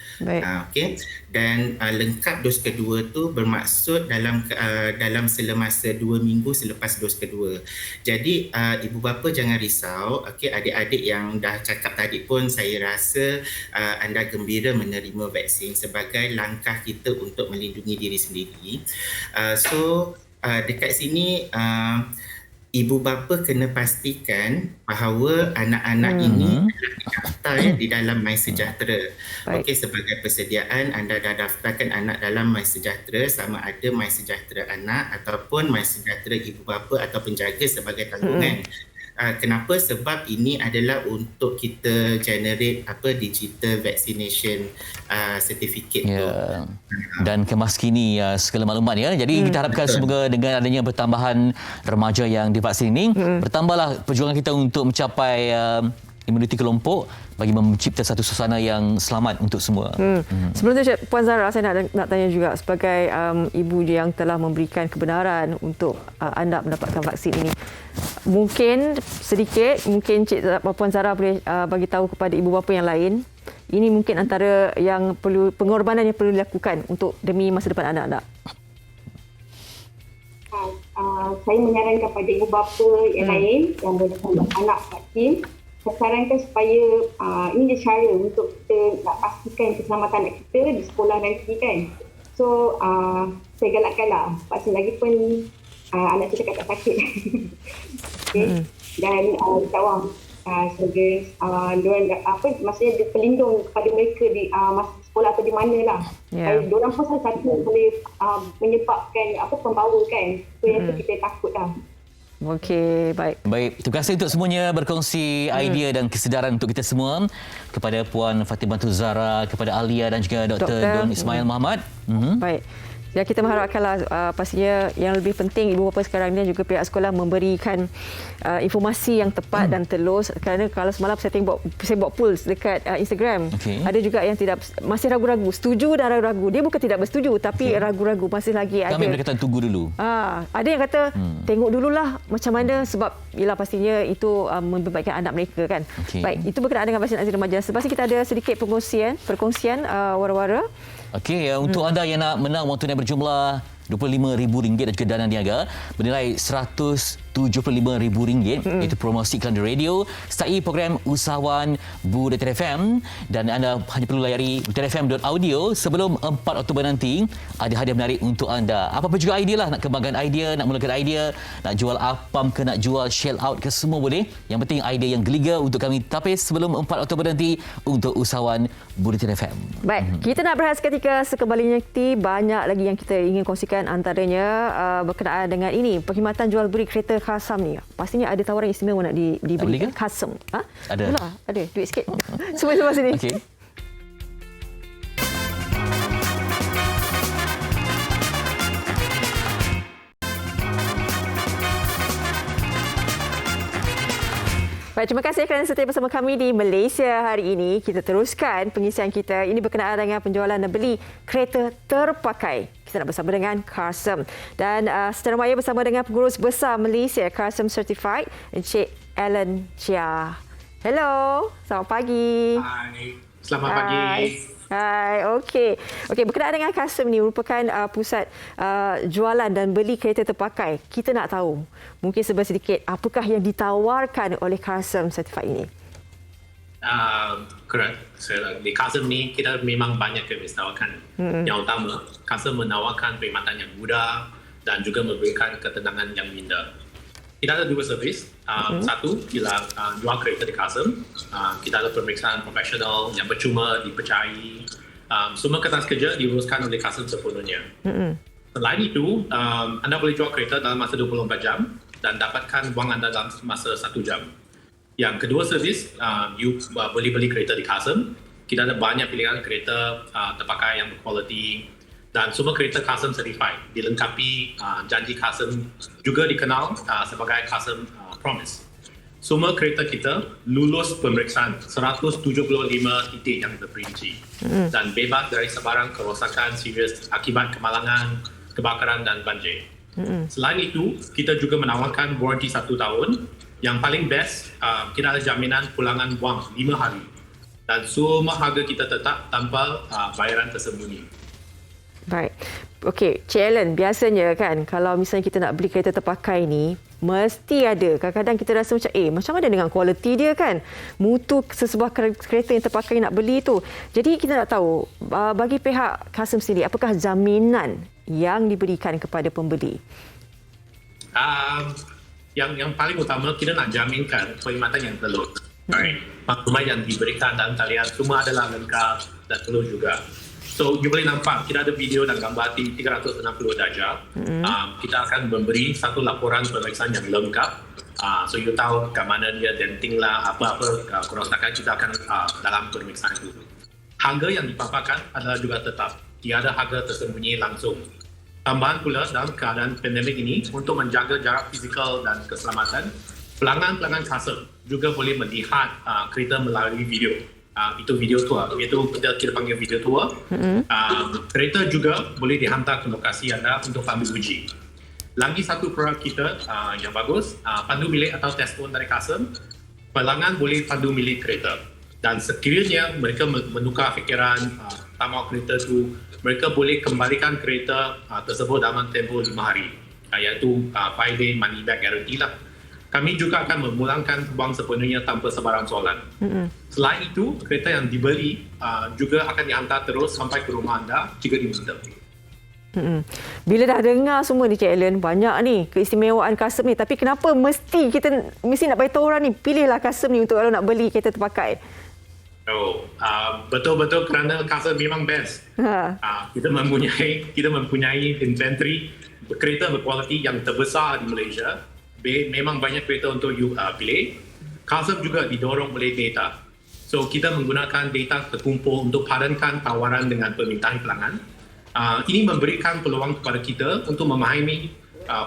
Okey. Dan lengkap dos kedua tu bermaksud dalam semasa 2 minggu selepas dos kedua. Jadi ibu bapa jangan risau. Okey, adik-adik yang dah cakap tadi pun saya rasa anda gembira menerima vaksin sebagai langkah kita untuk melindungi diri sendiri. So dekat sini ibu bapa kena pastikan bahawa anak-anak ini daftar di dalam MySejahtera. Okey, sebagai persediaan anda dah daftarkan anak dalam MySejahtera, sama ada MySejahtera anak ataupun MySejahtera ibu bapa atau penjaga sebagai tanggungan. Kenapa? Sebab ini adalah untuk kita generate digital vaccination certificate tu. Dan kemaskini segala maklumat ya. Jadi kita harapkan semoga dengan adanya bertambahan remaja yang divaksin ini, bertambahlah perjuangan kita untuk mencapai imuniti kelompok bagi mencipta satu suasana yang selamat untuk semua. Sebelum tu Puan Zara, saya nak tanya juga sebagai ibu yang telah memberikan kebenaran untuk anda mendapatkan vaksin ini. Mungkin Puan Zara boleh bagi tahu kepada ibu bapa yang lain, ini mungkin antara yang perlu pengorbanan yang perlu dilakukan untuk demi masa depan anak-anak. Saya menyarankan kepada ibu bapa yang lain yang boleh anak vaksin, saya sarankan supaya ini dia cara untuk kita nak pastikan keselamatan anak kita di sekolah nanti kan. So saya galakkanlah vaksin, lagi pun anak saya cakap tak sakit. Okay. Dan insyaAllah sebagai maksudnya dia pelindung kepada mereka di masa sekolah atau di mana lah. Diorang pun salah satu boleh menyebabkan pembawa kan. So yang tu kita takut lah. Okey, baik. Terima kasih untuk semuanya berkongsi idea dan kesedaran untuk kita semua, kepada Puan Fatimah Zahra, kepada Alia dan juga Dr. Don Ismail Muhammad. Baik. Dan kita mengharapkanlah pastinya yang lebih penting ibu bapa sekarang ni dan juga pihak sekolah memberikan informasi yang tepat dan telus, kerana kalau semalam saya buat polls dekat Instagram, ada juga yang masih ragu-ragu, setuju dan ragu-ragu. Dia bukan tidak bersetuju tapi ragu-ragu, masih lagi ada. Kami berkata tunggu dulu. Ada yang kata tengok dululah macam mana, sebab ialah pastinya itu membaikkan anak mereka kan. Baik, itu berkenaan dengan vaksinasi remaja. Sebab kita ada sedikit perkongsian wara-wara. Okey, untuk anda yang nak menang wang tunai berjumlah RM25,000 dan juga dana niaga bernilai RM100,000 RM75,000 itu promosi iklan di radio sertai program usahawan Buletin FM, dan anda hanya perlu layari buletinfm.audio. Sebelum 4 Oktober nanti ada hadiah menarik untuk anda. Apa-apa juga idea lah, nak kembangkan idea, nak mulakan idea, nak jual apam ke, nak jual shell out ke, semua boleh. Yang penting idea yang geliga untuk kami tapis sebelum 4 Oktober nanti untuk usahawan Buletin FM. Baik, kita nak berehat seketika. Sekembalinya banyak lagi yang kita ingin kongsikan, antaranya berkenaan dengan ini, perkhidmatan jual beli kereta Kasam ni. Pastinya ada tawaran istimewa nak diberikan. Kasam. Ada. Ada duit sikit. Semua sini. Okey. Baik, terima kasih kerana setia bersama kami di Malaysia hari ini. Kita teruskan pengisian kita. Ini berkenaan dengan penjualan dan beli kereta terpakai. Kita nak bersama dengan Karsem. Dan secara maya bersama dengan pengurus besar Malaysia Karsem Certified, Encik Alan Chia. Hello, selamat pagi. Hai, selamat pagi. Hai, okey. Berkenaan dengan Karsem ni merupakan pusat jualan dan beli kereta terpakai. Kita nak tahu, mungkin sedikit, apakah yang ditawarkan oleh Karsem Certified ini? Correct. Di Karsem ni kita memang banyak tawarkan. Yang utama, Karsem menawarkan perkhidmatan yang mudah dan juga memberikan ketenangan yang minda. Kita ada dua servis. Satu, bila jual kereta di Karsem, kita ada pemeriksaan profesional yang percuma, dipercayai. Semua kertas kerja diuruskan oleh Karsem sepenuhnya. Selain itu, anda boleh jual kereta dalam masa 24 jam dan dapatkan wang anda dalam masa 1 jam. Yang kedua servis, you boleh beli kereta di Karsem. Kita ada banyak pilihan kereta terpakai yang berkualiti, dan semua kereta Karsem Certified dilengkapi janji Karsem, juga dikenal sebagai Karsem Promise. Semua kereta kita lulus pemeriksaan 175 titik yang terperinci dan bebas dari sebarang kerosakan serius akibat kemalangan, kebakaran dan banjir. Selain itu, kita juga menawarkan waranti 1 tahun. Yang paling best, kita ada jaminan pulangan wang 5 hari. Dan semua harga kita tetap tanpa bayaran tersembunyi. Baik. Okey, Cik Alan, biasanya kan kalau misalnya kita nak beli kereta terpakai ni, mesti ada. Kadang-kadang kita rasa macam mana dengan kualiti dia kan? Mutu sesebuah kereta yang terpakai nak beli tu. Jadi kita nak tahu, bagi pihak Karsem sendiri, apakah jaminan yang diberikan kepada pembeli? Yang paling utama, kita nak jaminkan perkhidmatan yang perlu. Maklumat yang diberikan dalam talian semua adalah lengkap dan perlu juga. So, you boleh nampak kita ada video dan gambar 360 darjah. Kita akan memberi satu laporan pemeriksaan yang lengkap. So, you tahu ke mana dia denting lah, apa-apa kerosakan kita akan dalam pemeriksaan itu. Harga yang dipaparkan adalah juga tetap. Tiada harga tersembunyi langsung. Tambahan pula dalam keadaan pandemik ini, untuk menjaga jarak fizikal dan keselamatan, pelanggan-pelanggan Karsem juga boleh melihat kereta melalui video. Itu video tour, itu kita panggil video tour. Kereta juga boleh dihantar ke lokasi anda untuk ambil uji. Lagi satu produk kita yang bagus, pandu milik atau telefon dari Karsem. Pelanggan boleh pandu milik kereta, dan sekiranya mereka menukar fikiran tak mahu kereta tu, mereka boleh kembalikan kereta tersebut dalam tempoh 5 hari, iaitu 5 day money back guarantee lah. Kami juga akan memulangkan wang sepenuhnya tanpa sebarang soalan. Selain itu, kereta yang dibeli juga akan dihantar terus sampai ke rumah anda jika diminta. Bila dah dengar semua ni, Cik Alan, banyak ni keistimewaan Karsem ni, tapi kenapa mesti nak bagi tahu orang ni, pilihlah Karsem ni untuk kalau nak beli kereta terpakai? Betul-betul kerana Karsem memang best. Kita mempunyai inventory kereta berkualiti yang terbesar di Malaysia. Memang banyak kereta untuk you pilih. Karsem juga didorong oleh data. So, kita menggunakan data terkumpul untuk padankan tawaran dengan permintaan pelanggan. Ini memberikan peluang kepada kita untuk memahami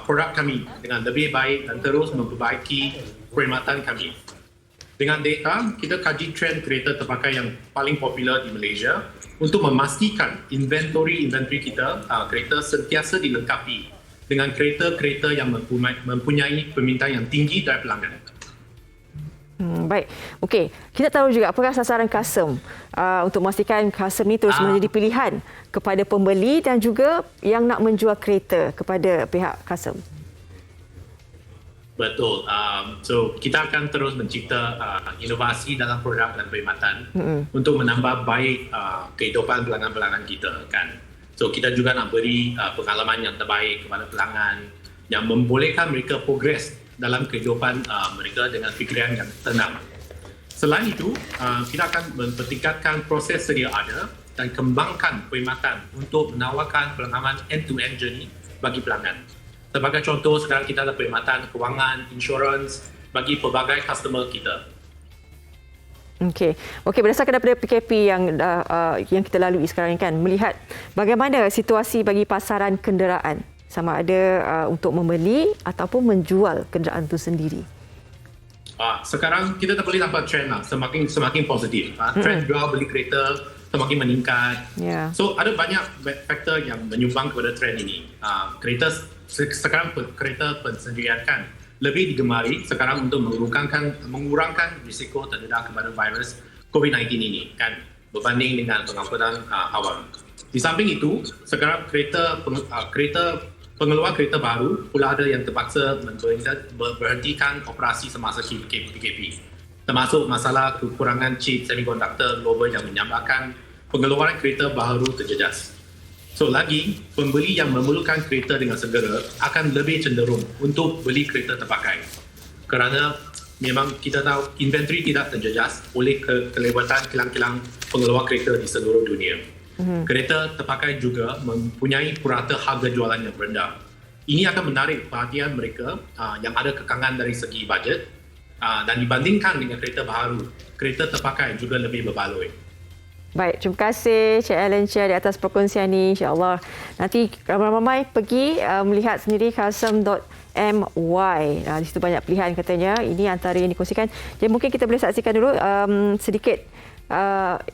produk kami dengan lebih baik dan terus memperbaiki perkhidmatan kami. Dengan data, kita kaji trend kereta terpakai yang paling popular di Malaysia untuk memastikan inventory kita, kereta sentiasa dilengkapi dengan kereta-kereta yang mempunyai permintaan yang tinggi dari pelanggan. Baik. Okey, kita tahu juga apakah sasaran Karsem untuk memastikan Karsem ni terus menjadi pilihan kepada pembeli dan juga yang nak menjual kereta kepada pihak Karsem. Betul. So kita akan terus mencipta inovasi dalam produk dan perkhidmatan untuk menambah baik kehidupan pelanggan-pelanggan kita kan. So kita juga nak beri pengalaman yang terbaik kepada pelanggan yang membolehkan mereka progres dalam kehidupan mereka dengan fikiran yang tenang. Selain itu, kita akan mempertingkatkan proses sedia ada dan kembangkan perkhidmatan untuk menawarkan pengalaman end-to-end journey bagi pelanggan. Sebagai contoh, sekarang kita ada perkhidmatan kewangan, insurans bagi pelbagai customer kita. Okey, berdasarkan daripada PKP yang kita lalui sekarang ini kan, melihat bagaimana situasi bagi pasaran kenderaan, sama ada untuk membeli ataupun menjual kenderaan itu sendiri. Sekarang kita tak boleh nampak trend lah, semakin positif. Trend jual beli kereta semakin meningkat. So ada banyak faktor yang menyumbang kepada trend ini. Sekarang kereta pensendirian kan lebih digemari sekarang untuk mengurangkan risiko terdedah kepada virus COVID-19 ini kan berbanding dengan pengangkutan awam. Di samping itu, sekarang pengeluar kereta baru pula ada yang terpaksa berhentikan operasi semasa PKP. Termasuk masalah kekurangan chip semikonduktor global yang menyebabkan pengeluaran kereta baru terjejas. So lagi, pembeli yang memerlukan kereta dengan segera akan lebih cenderung untuk beli kereta terpakai. Kerana memang kita tahu inventory tidak terjejas oleh kelewatan kilang-kilang pengeluar kereta di seluruh dunia. Kereta terpakai juga mempunyai purata harga jualan yang rendah. Ini akan menarik perhatian mereka yang ada kekangan dari segi bajet dan dibandingkan dengan kereta baru, kereta terpakai juga lebih berbaloi. Baik, terima kasih Cik Alan Chia di atas perkongsian ini. InsyaAllah nanti ramai-ramai pergi melihat sendiri kasem.my. Di situ banyak pilihan katanya. Ini antara yang dikongsikan. Jadi mungkin kita boleh saksikan dulu sedikit.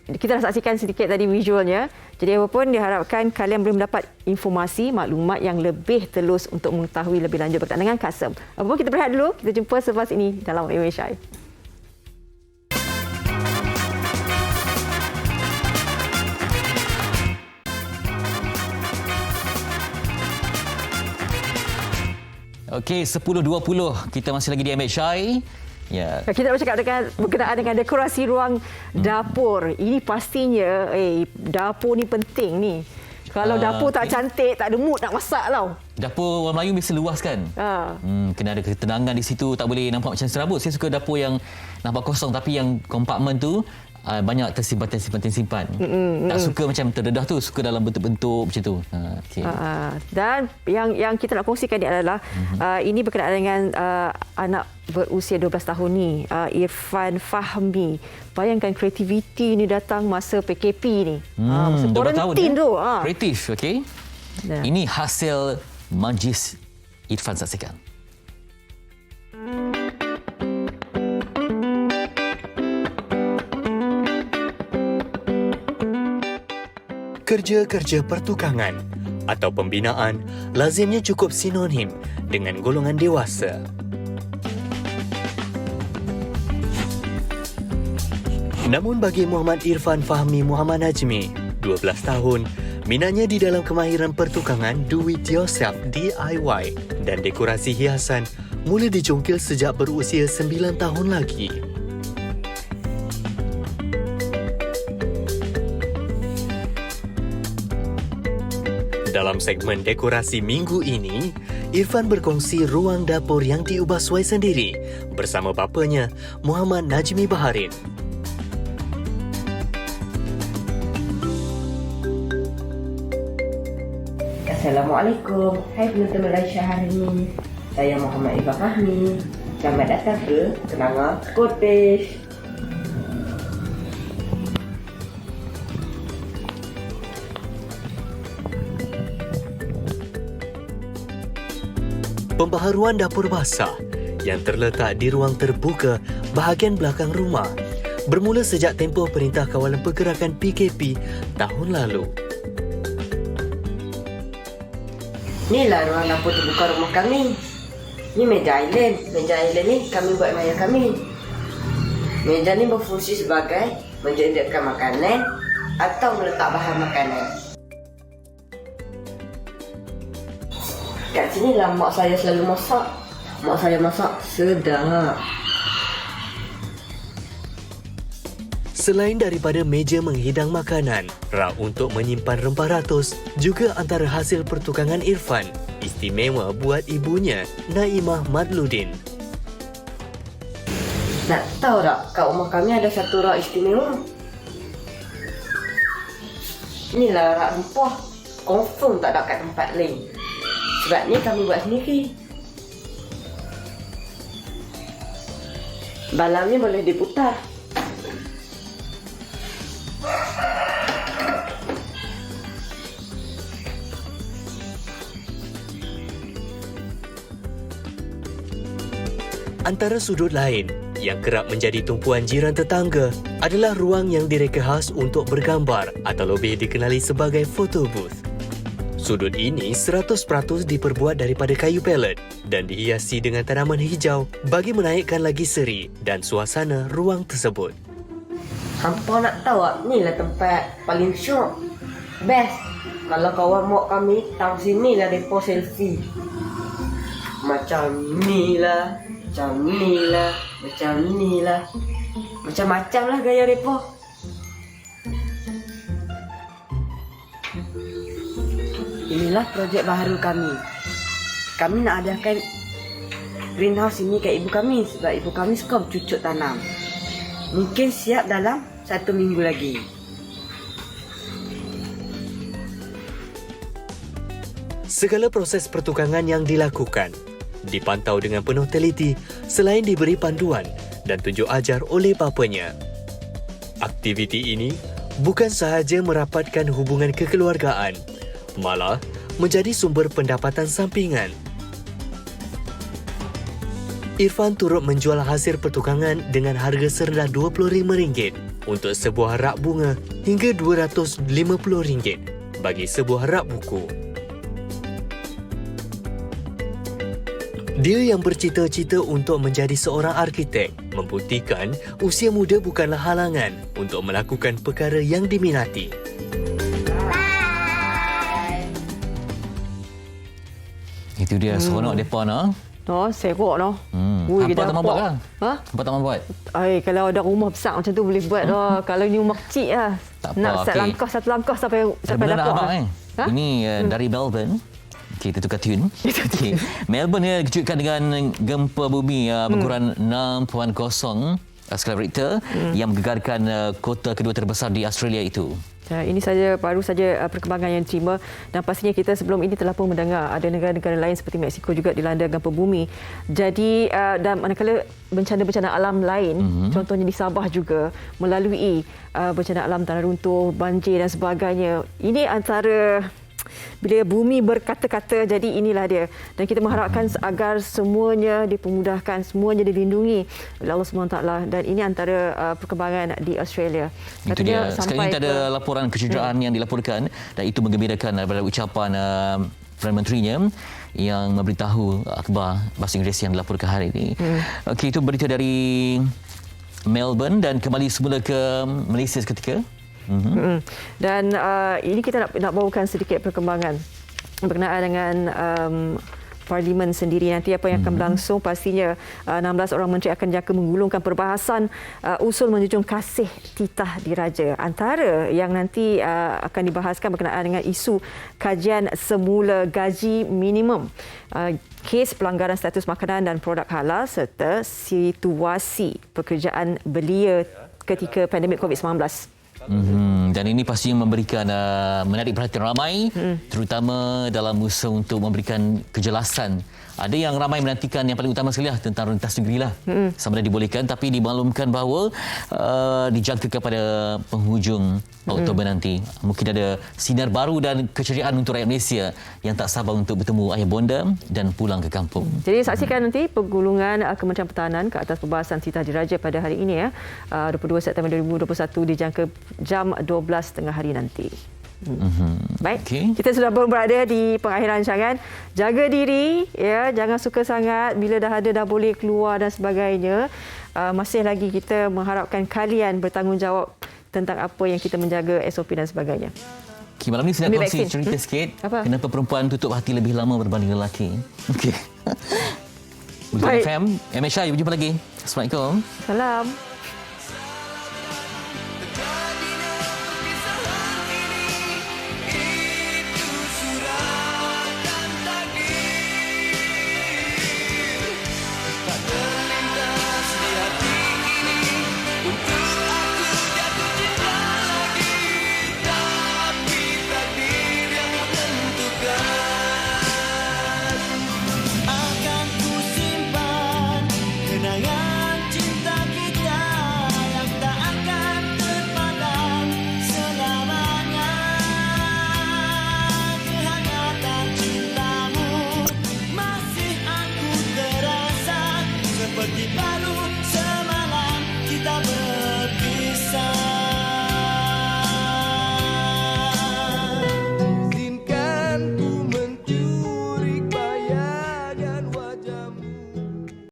Kita dah saksikan sedikit tadi visualnya. Jadi apapun diharapkan kalian boleh mendapat informasi, maklumat yang lebih telus untuk mengetahui lebih lanjut berkaitan dengan Kasem. Apapun kita berehat dulu. Kita jumpa selepas ini dalam Indonesia. Okey, 10.20 kita masih lagi di MHI. Ya. Kita nak bercakap berkenaan dengan dekorasi ruang dapur. Ini pastinya dapur ni penting ni. Kalau dapur tak cantik, tak ada mood nak masak tau. Dapur orang Melayu mesti luas kan? Kena ada ketenangan di situ, tak boleh nampak macam serabut. Saya suka dapur yang nampak kosong tapi yang kompartmen tu banyak tersimpan. Tak suka macam terdedah tu, suka dalam bentuk-bentuk macam tu. Okay. Dan yang kita nak kongsikan ni adalah ini berkenaan dengan anak berusia 12 tahun ni, Irfan Fahmi. Bayangkan kreativiti ni datang masa PKP ni. Masa kuarantin tu. Kreatif, okey. Ini hasil majlis Irfan, saksikan. Kerja-kerja pertukangan atau pembinaan lazimnya cukup sinonim dengan golongan dewasa. Namun bagi Muhammad Irfan Fahmi Muhammad Najmi, 12 tahun, minatnya di dalam kemahiran pertukangan do it yourself DIY dan dekorasi hiasan mula dijongkil sejak berusia 9 tahun lagi. Dalam segmen dekorasi minggu ini, Irfan berkongsi ruang dapur yang diubah suai sendiri bersama bapanya, Muhammad Najmi Baharin. Assalamualaikum. Hai penonton Malaysia hari ini. Saya Muhammad Irfan Fahmi. Selamat datang ke Kenanga Cottage. Pembaharuan dapur basah yang terletak di ruang terbuka bahagian belakang rumah bermula sejak tempoh Perintah Kawalan Pergerakan PKP tahun lalu. Inilah ruang dapur terbuka rumah kami. Ini meja island. Meja island ni kami buat maya kami. Meja ni berfungsi sebagai menjadikan makanan atau meletak bahan makanan. Kat sini lah mak saya selalu masak. Mak saya masak sedap. Selain daripada meja menghidang makanan, rak untuk menyimpan rempah ratus juga antara hasil pertukangan Irfan. Istimewa buat ibunya, Naimah Madludin. Nak tahu tak, kat rumah kami ada satu rak istimewa. Inilah rak rempah. Confirm tak ada kat tempat lain. Sebab ni kami buat sendiri. Balam ni boleh diputar. Antara sudut lain yang kerap menjadi tumpuan jiran tetangga adalah ruang yang direka khas untuk bergambar atau lebih dikenali sebagai photo booth. Sudut ini 100% diperbuat daripada kayu pelet dan dihiasi dengan tanaman hijau bagi menaikkan lagi seri dan suasana ruang tersebut. Hampa nak tahu tak, ni lah tempat paling syok. Best. Kalau kawan mak kami, tang sini lah mereka selfie. Macam ni lah. Macam ni lah, macam ni lah. Macam-macam lah gaya mereka. Inilah projek baru kami. Kami nak adakan greenhouse ini kat ibu kami sebab ibu kami suka bercucuk tanam. Mungkin siap dalam 1 minggu lagi. Segala proses pertukangan yang dilakukan dipantau dengan penuh teliti selain diberi panduan dan tunjuk ajar oleh bapanya. Aktiviti ini bukan sahaja merapatkan hubungan kekeluargaan, malah menjadi sumber pendapatan sampingan. Irfan turut menjual hasil pertukangan dengan harga serendah RM25 untuk sebuah rak bunga hingga RM250 bagi sebuah rak buku. Dia yang bercita-cita untuk menjadi seorang arkitek membuktikan usia muda bukanlah halangan untuk melakukan perkara yang diminati. Itu dia seronok depa nak. Serok noh. Hampa tak mahu buat kan? Ha? Hampa tak mahu buat? Kalau ada rumah besar macam tu boleh buat dah. Kalau ni rumah kecil lah. Tak nak apa, set langkah, satu langkah sampai dapat lah. Ha? Ini dari Melbourne. Kita tukar tune. Okay. Melbourne dikejutkan dengan gempa bumi berukuran 6.0 skala Richter yang menggegarkan kota kedua terbesar di Australia itu. Ini baru saja perkembangan yang diterima dan pastinya kita sebelum ini telah pun mendengar ada negara-negara lain seperti Mexico juga dilanda gempa bumi. Jadi dan manakala bencana-bencana alam lain, contohnya di Sabah juga melalui bencana alam tanah runtuh, banjir dan sebagainya. Ini antara bila bumi berkata-kata, jadi inilah dia. Dan kita mengharapkan agar semuanya dipermudahkan, semuanya dilindungi oleh Allah SWT. Dan ini antara perkembangan di Australia. Itu dia. Sekarang ini ada laporan kecederaan yang dilaporkan dan itu menggembirakan daripada ucapan Perdana Menterinya yang memberitahu akhbar bahasa Inggeris yang dilaporkan hari ini. Okey, itu berita dari Melbourne dan kembali semula ke Malaysia seketika. Dan ini kita nak bawakan sedikit perkembangan berkenaan dengan Parlimen sendiri. Nanti apa yang akan berlangsung, pastinya 16 orang menteri akan jangka menggulungkan perbahasan usul menjunjung kasih titah diraja. Antara yang nanti akan dibahaskan berkenaan dengan isu kajian semula gaji minimum, kes pelanggaran status makanan dan produk halal serta situasi pekerjaan belia ketika pandemik COVID-19. Dan ini pastinya memberikan menarik perhatian ramai, terutama dalam usaha untuk memberikan kejelasan. Ada yang ramai menantikan yang paling utama sekali tentang rentas negeri lah. Sama ada dibolehkan, tapi dimaklumkan bahawa dijangka kepada penghujung Oktober nanti. Mungkin ada sinar baru dan keceriaan untuk rakyat Malaysia yang tak sabar untuk bertemu ayah bonda dan pulang ke kampung. Jadi saksikan nanti penggulungan Kementerian Pertahanan ke atas perbahasan titah diraja pada hari ini 22 September 2021 dijangka jam 12 tengah hari nanti. Baik, kita sudah berada di pengakhiran rancangan. Jaga diri, ya, jangan suka sangat bila dah boleh keluar dan sebagainya. Masih lagi kita mengharapkan kalian bertanggungjawab tentang apa yang kita menjaga SOP dan sebagainya. Okay, malam ni saya nak kongsi cerita sikit. Kenapa perempuan tutup hati lebih lama berbanding lelaki. Okey. Bulletin FM. MHI, jumpa lagi. Assalamualaikum. Salam.